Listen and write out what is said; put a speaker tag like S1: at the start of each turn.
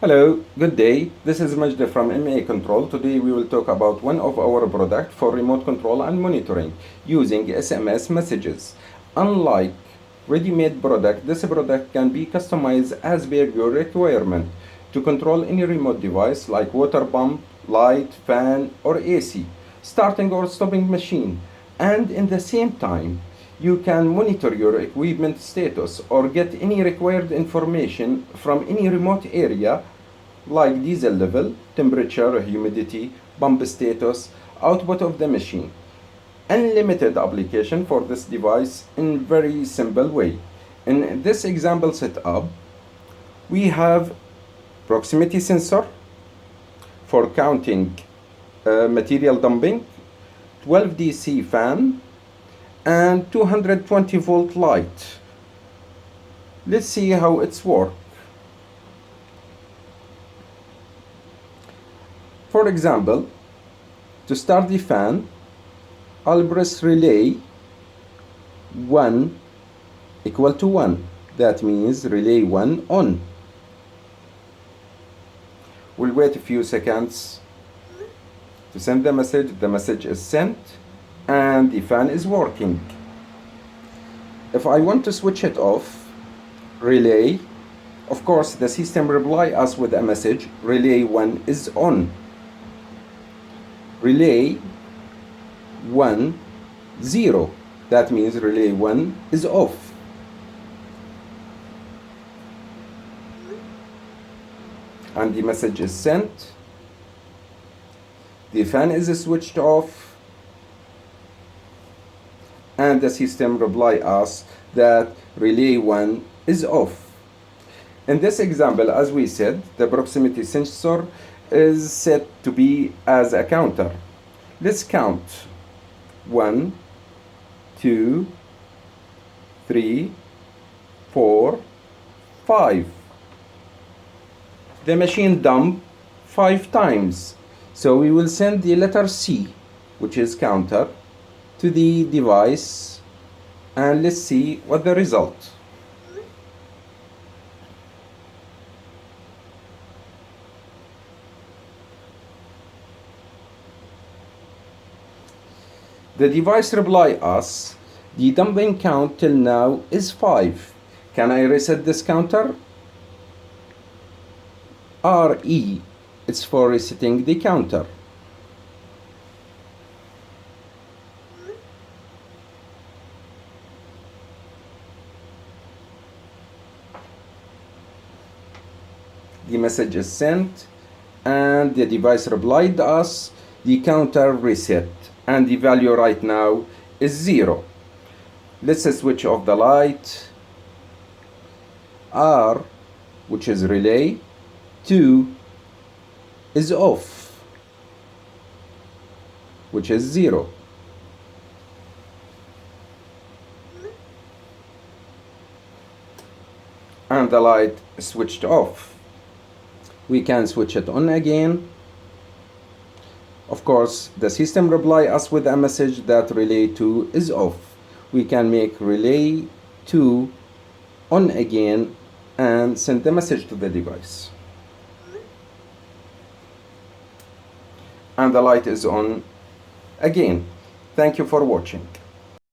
S1: Hello, good day. This is Majd from MA Control. Today we will talk about one of our products for remote control and monitoring using SMS messages. Unlike ready-made product, this product can be customized as per your requirement to control any remote device like water pump, light, fan or AC, starting or stopping machine, and in the same time you can monitor your equipment status or get any required information from any remote area like diesel level, temperature, humidity, pump status, output of the machine. Unlimited application for this device in very simple way. In this example setup, we have proximity sensor for counting material dumping, 12 DC fan, and 220 volt light. Let's see how it's work. For example, to start the fan, I'll press relay 1 equal to 1. That means relay 1 on. We'll wait a few seconds to send the message. The message is sent and the fan is working. If I want to switch it off, relay, of course the system reply us with a message, relay 1 is on. Relay 1 0, that means relay 1 is off. And the message is sent. The fan is switched off and the system reply us that relay 1 is off. In this example, as we said, the proximity sensor is set to be as a counter. Let's count 1, 2, 3, 4, 5. The machine dump 5 times. So we will send the letter C, which is counter, to the device and let's see what the result. The device reply us, the dumping count till now is 5. Can I reset this counter? RE, it's for resetting the counter. The message is sent and the device replied us, the counter reset, and the value right now is 0. Let's switch off the light. R, which is relay 2, is off, which is 0. And the light switched off. We can switch it on again. Of course, the system reply us with a message that relay 2 is off. We can make relay 2 on again and send the message to the device. And the light is on again. Thank you for watching.